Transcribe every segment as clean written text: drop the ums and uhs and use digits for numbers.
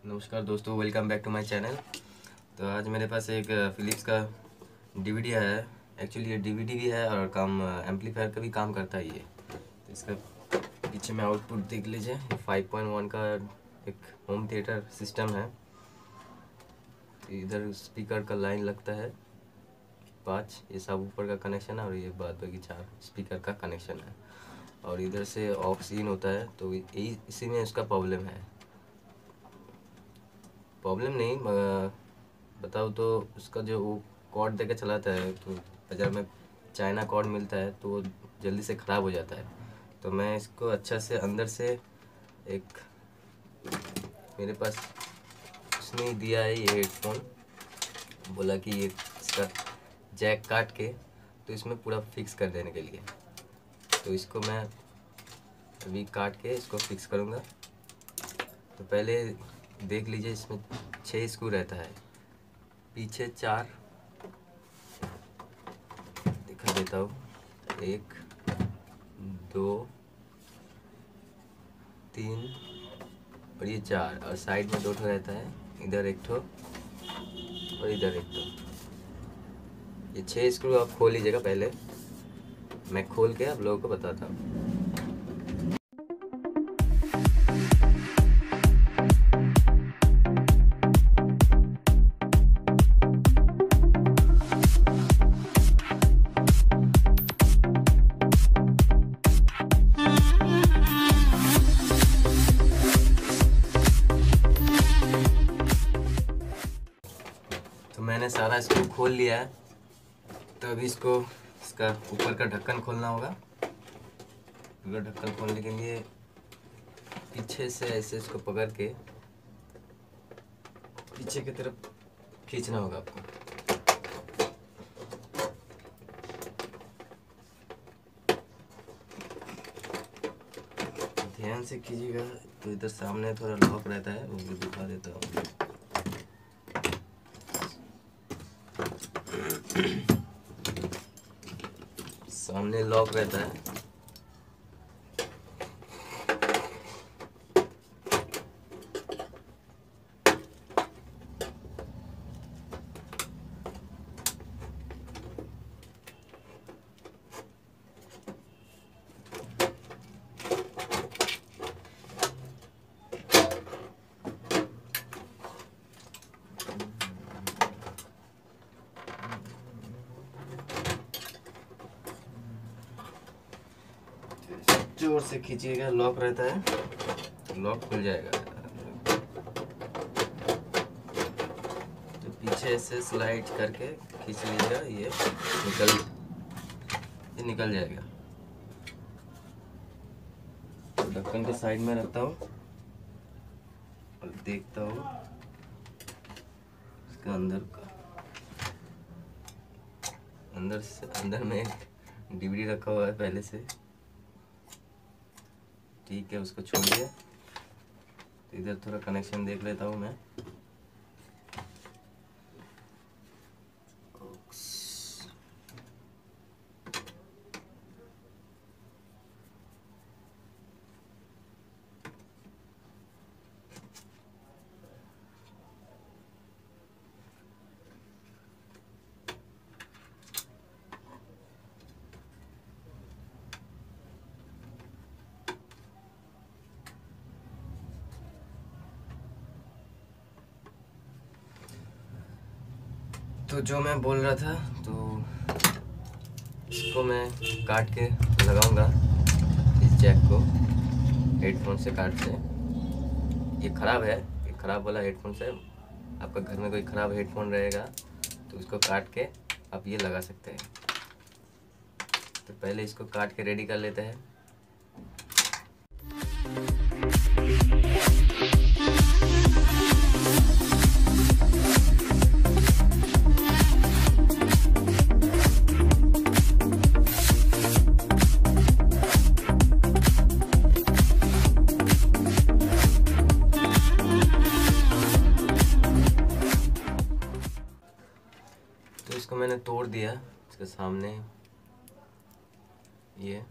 नमस्कार दोस्तों, welcome back to my channel. तो आज मेरे पास एक फिलिप्स का डीवीडी है। एक्चुअली ये डीवीडी भी है और काम एम्पलीफायर का भी काम करता है ये। तो इसका पीछे में आउटपुट देख लीजिए, 5.1 का एक होम थिएटर सिस्टम है। तो इधर स्पीकर का लाइन लगता है 5, ये सब ऊपर का कनेक्शन है और ये बाद बाकी 4 स्पीकर का कनेक्शन है। और इधर से ऑक्स इन होता है, तो यही इसी में इसका प्रॉब्लम नहीं बताओ तो उसका जो वो कॉर्ड देके चलाता है, तो बाज़ार में चाइना कॉर्ड मिलता है तो वो जल्दी से ख़राब हो जाता है। तो मैं इसको अच्छा से अंदर से एक मेरे पास उसने दिया है ये हेडफोन, बोला कि ये इसका जैक काट के तो इसमें पूरा फिक्स कर देने के लिए। तो इसको मैं अभी काट के इसको फिक्स करूँगा। तो पहले देख लीजिए, इसमें 6 स्क्रू रहता है, पीछे 4 दिखा देता हूँ, 1 2 3 और ये 4, और साइड में 2 ठो रहता है, इधर 1 ठो और इधर 1 ठो। ये 6 स्क्रू आप खोल लीजिएगा। पहले मैं खोल के आप लोगों को बताता हूँ। तो मैंने सारा स्क्रू खोल लिया है। तो अभी इसका ऊपर का ढक्कन खोलना होगा। ऊपर ढक्कन खोलने के लिए पीछे से ऐसे इसको पकड़ के पीछे की तरफ खींचना होगा आपको। ध्यान से कीजिएगा। तो इधर सामने थोड़ा लॉक रहता है, वो भी दिखा देता हूँ। सामने लॉक रहता है, जोर से खींचिएगा, लॉक रहता है, लॉक खुल जाएगा। तो पीछे से स्लाइड करके खींच लीजिएगा, ये निकल जाएगा। तो ढक्कन के साइड में रखता हूँ और देखता हूँ इसका अंदर में एक डीवीडी रखा हुआ है पहले से। ठीक है, उसको छोड़िए। तो इधर थोड़ा कनेक्शन देख लेता हूँ मैं। तो जो मैं बोल रहा था, तो इसको मैं काट के लगाऊंगा, इस जैक को हेडफोन से काट के। ये ख़राब है, ये ख़राब वाला हेडफोन से। आपका घर में कोई ख़राब हेडफोन रहेगा तो उसको काट के आप ये लगा सकते हैं। तो पहले इसको काट के रेडी कर लेते हैं। तो इसको मैंने तोड़ दिया, इसके सामने ये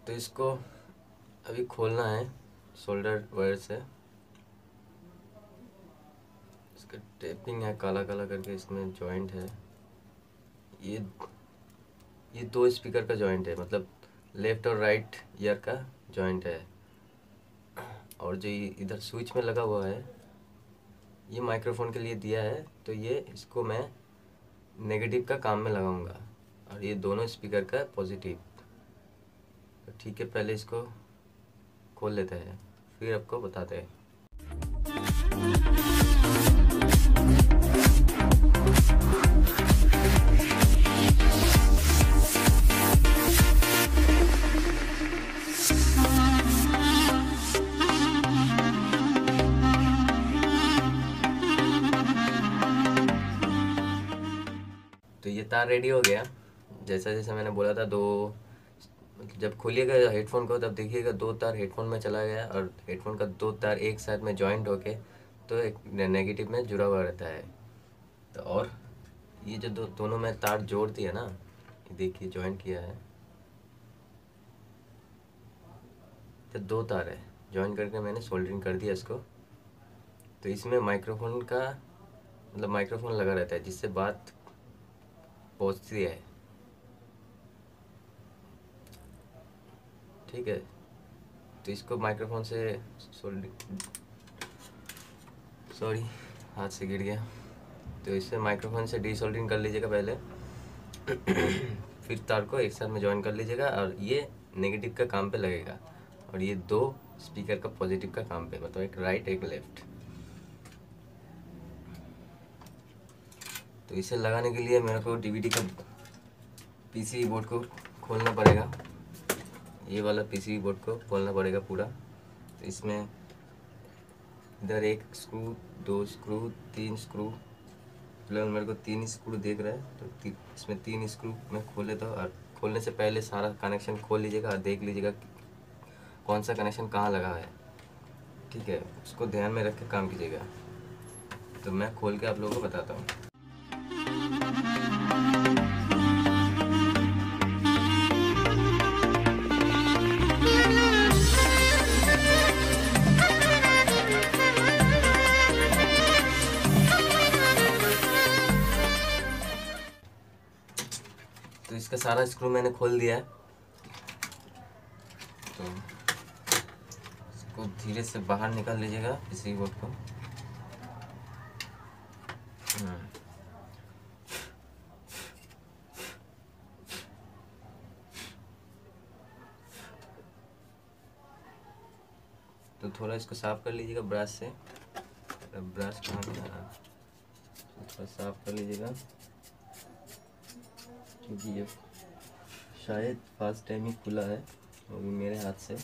तो इसको अभी खोलना है शोल्डर वायर से। इसका टेपिंग है काला काला करके, इसमें जॉइंट है। ये ये दो स्पीकर का जॉइंट है, मतलब लेफ्ट और राइट ईयर का जॉइंट है। और जो ये इधर स्विच में लगा हुआ है ये माइक्रोफोन के लिए दिया है, तो ये इसको मैं नेगेटिव का काम में लगाऊंगा और ये दोनों स्पीकर का पॉजिटिव। तो ठीक है, पहले इसको खोल लेते हैं फिर आपको बताते हैं। तो ये तार रेडी हो गया। जैसा जैसा मैंने बोला था, दो जब खोलिएगा हेडफोन को तब देखिएगा दो तार हेडफोन में चला गया और हेडफोन का दो तार एक साथ में जॉइंट होके तो एक नेगेटिव में जुड़ा हुआ रहता है। तो और ये जो दोनों में तार जोड़ दिया ना, ये देखिए जॉइंट किया है, तो दो तार है जॉइन करके मैंने सोल्डरिंग कर दिया इसको। तो इसमें माइक्रोफोन का मतलब माइक्रोफोन लगा रहता है जिससे बात पहुंचती है। ठीक है, तो इसको माइक्रोफोन से सॉरी हाथ से गिर गया। तो इससे माइक्रोफोन से डीसोल्डरिंग कर लीजिएगा पहले फिर तार को एक साथ में ज्वाइन कर लीजिएगा और ये नेगेटिव का काम पे लगेगा और ये दो स्पीकर का पॉजिटिव का काम पे, मतलब एक राइट एक लेफ्ट। तो इसे लगाने के लिए मेरे को डीवीडी का पीसीबी बोर्ड को खोलना पड़ेगा। ये वाला पीसीबी बोर्ड को खोलना पड़ेगा पूरा। तो इसमें इधर एक स्क्रू, दो स्क्रू, तीन स्क्रू, फिलहाल मेरे को तीन स्क्रू देख रहा है। तो इसमें तीन स्क्रू मैं खोल लेता हूँ और खोलने से पहले सारा कनेक्शन खोल लीजिएगा और देख लीजिएगा कौन सा कनेक्शन कहाँ लगा है। ठीक है, उसको ध्यान में रख के काम कीजिएगा। तो मैं खोल के आप लोगों को बताता हूँ। तो इसका सारा स्क्रू मैंने खोल दिया है। तो इसको धीरे से बाहर निकाल लीजिएगा पीसीबी बोर्ड को। तो थोड़ा इसको साफ कर लीजिएगा ब्रश से। ब्रश कहाँ गया, थोड़ा साफ कर लीजिएगा क्योंकि ये शायद फर्स्ट टाइम ही खुला है वो भी मेरे हाथ से।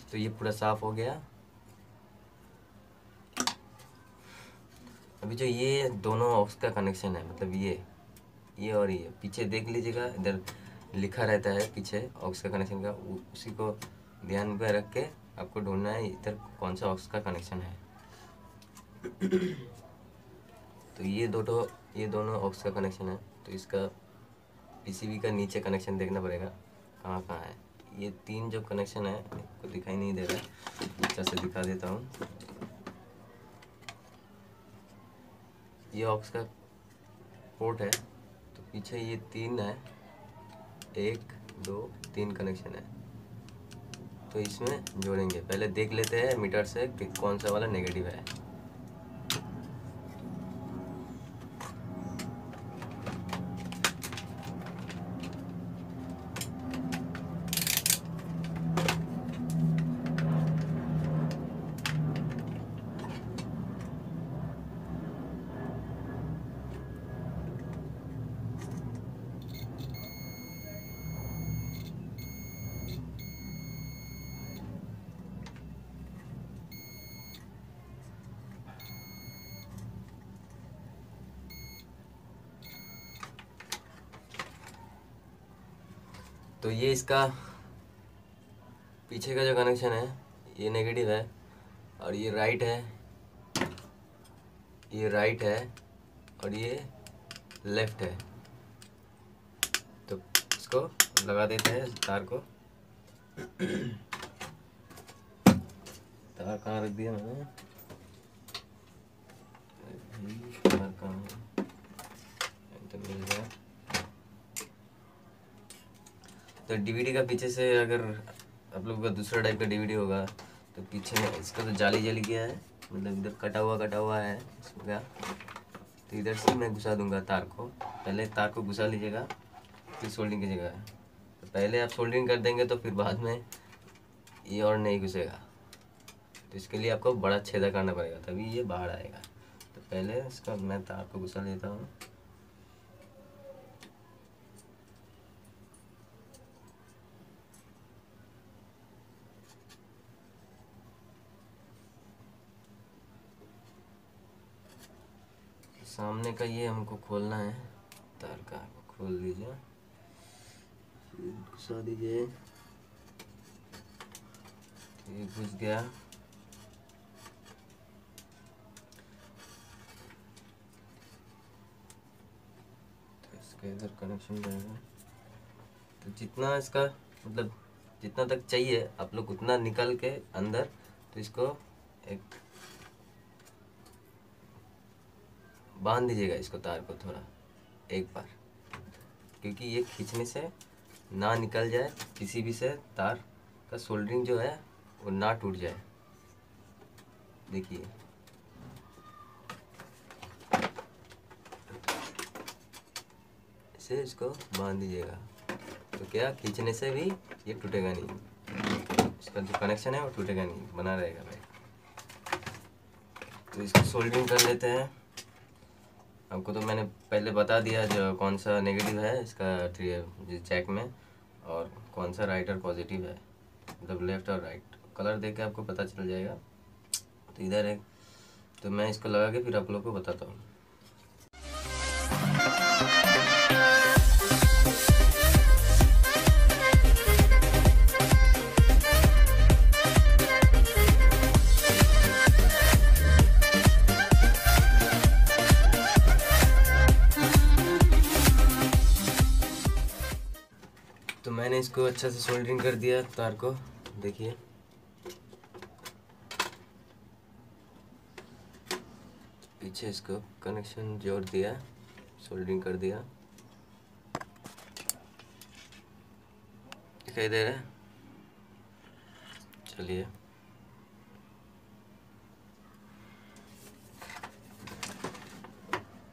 तो ये पूरा साफ हो गया। अभी जो ये दोनों ऑक्स का कनेक्शन है, मतलब ये और ये पीछे देख लीजिएगा, इधर लिखा रहता है पीछे ऑक्स का कनेक्शन का, उसी को ध्यान में रख के आपको ढूंढना है इधर कौन सा ऑक्स का कनेक्शन है। तो ये दोनों ऑक्स का कनेक्शन है। तो इसका पीसीबी का नीचे कनेक्शन देखना पड़ेगा कहाँ कहाँ है। ये तीन जो कनेक्शन है आपको दिखाई नहीं दे रहा है, अच्छा से दिखा देता हूँ। ये ऑक्स का पोर्ट है, तो पीछे ये तीन है, एक दो तीन कनेक्शन है। तो इसमें जोड़ेंगे, पहले देख लेते हैं मीटर से कि कौन सा वाला नेगेटिव है। तो ये इसका पीछे का जो कनेक्शन है ये नेगेटिव है, और ये राइट है, ये राइट है, और ये लेफ्ट है। तो इसको लगा देते हैं तार को। तार कहाँ रख दिया मैंने? तार कहाँ है? तो मिल गया। तो डीवीडी का पीछे से अगर आप लोगों का दूसरा टाइप का डीवीडी होगा तो पीछे में इसका तो जाली जल गया है, मतलब इधर कटा हुआ है इसका। तो इधर से मैं घुसा दूंगा तार को। पहले तार को घुसा लीजिएगा, फिर सोल्डिंग कीजिएगा। तो पहले आप सोल्डरिंग कर देंगे तो फिर बाद में ये और नहीं घुसेगा। तो इसके लिए आपको बड़ा छेदा करना पड़ेगा, तभी ये बाहर आएगा। तो पहले इसका मैं तार को घुसा लेता हूँ। सामने का ये हमको खोलना है, तार का खोल दीजिए, घुसा दीजिए। ये घुस गया। तो इसका इधर कनेक्शन रहेगा। तो जितना इसका मतलब जितना तक चाहिए आप लोग उतना निकल के अंदर, तो इसको एक बांध दीजिएगा इसको, तार को थोड़ा एक बार, क्योंकि ये खींचने से ना निकल जाए, किसी भी से तार का सोल्डरिंग जो है वो ना टूट जाए। देखिए इसे इसको बांध दीजिएगा, तो क्या खींचने से भी ये टूटेगा नहीं, इसका जो कनेक्शन है वो टूटेगा नहीं, बना रहेगा भाई। तो इसको सोल्डरिंग कर लेते हैं। आपको तो मैंने पहले बता दिया जो कौन सा नेगेटिव है इसका जैक में, और कौन सा राइट और पॉजिटिव है, मतलब लेफ़्ट और राइट। कलर देख के आपको पता चल जाएगा। तो इधर है, तो मैं इसको लगा के फिर आप लोग को बताता हूँ। तो मैंने इसको अच्छा से सोल्डरिंग कर दिया तार को, देखिए। पीछे इसको कनेक्शन जोड़ दिया, सोल्डरिंग कर दिया, दिखाई दे रहा है। चलिए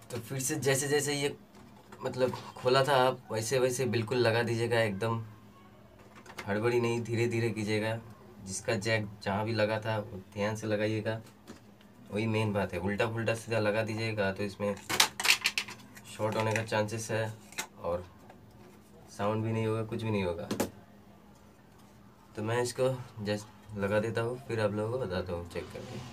तो फिर से जैसे जैसे ये मतलब खोला था आप वैसे वैसे बिल्कुल लगा दीजिएगा, एकदम हड़बड़ी नहीं, धीरे धीरे कीजिएगा। जिसका जैक जहाँ भी लगा था वो ध्यान से लगाइएगा, वही मेन बात है। उल्टा पुल्टा सीधा लगा दीजिएगा तो इसमें शॉर्ट होने का चांसेस है, और साउंड भी नहीं होगा, कुछ भी नहीं होगा। तो मैं इसको जस्ट लगा देता हूँ, फिर आप लोगों को बताता हूँ चेक करके।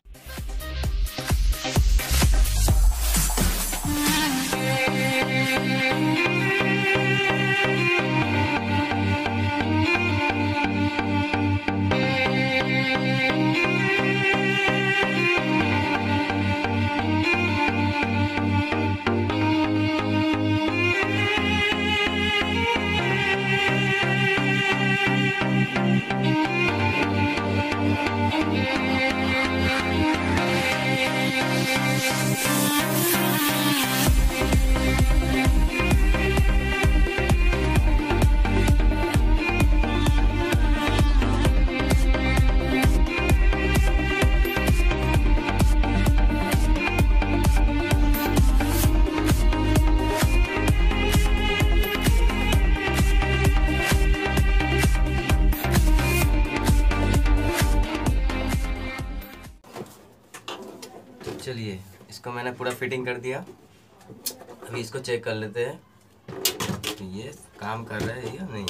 चलिए इसको मैंने पूरा फिटिंग कर दिया। अभी इसको चेक कर लेते हैं कि ये काम कर रहा है या नहीं।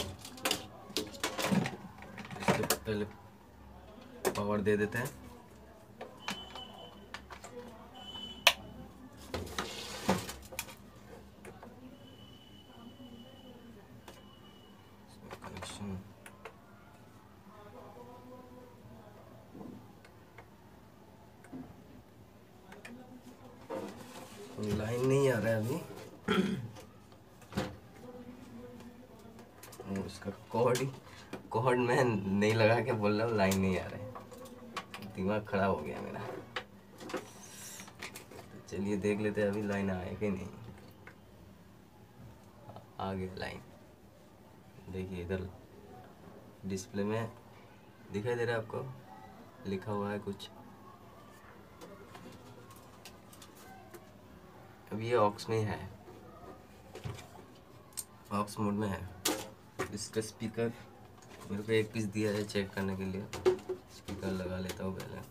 इसको पहले पावर दे देते हैं। लाइन नहीं आ रहा है अभी। उसका कॉर्ड मैं नहीं लगा के बोल रहा हूँ, लाइन नहीं आ रहा है। दिमाग खराब हो गया मेरा। चलिए देख लेते हैं अभी लाइन आए कि नहीं। आ गया लाइन। देखिए इधर डिस्प्ले में दिखाई दे रहा है आपको, लिखा हुआ है कुछ। अब ये ऑक्स में है, ऑक्स मोड में है। इसका स्पीकर मेरे को एक पीस दिया है चेक करने के लिए। स्पीकर लगा लेता हूँ पहले।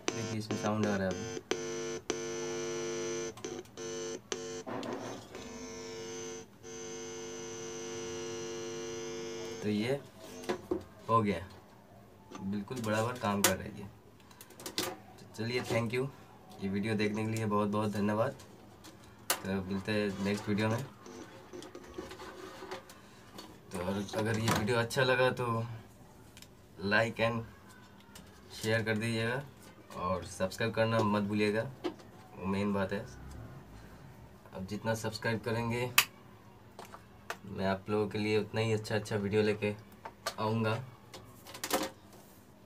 देखिए इसमें साउंड आ रहा है अभी। तो ये हो गया, बिल्कुल बराबर काम कर रही है। तो चलिए थैंक यू, ये वीडियो देखने के लिए बहुत बहुत धन्यवाद। तो मिलते हैं नेक्स्ट वीडियो में। तो अगर ये वीडियो अच्छा लगा तो लाइक एंड शेयर कर दीजिएगा और सब्सक्राइब करना मत भूलिएगा, वो मेन बात है। अब जितना सब्सक्राइब करेंगे मैं आप लोगों के लिए उतना ही अच्छा वीडियो लेके आऊँगा।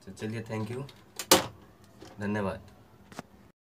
तो चलिए थैंक यू, धन्यवाद।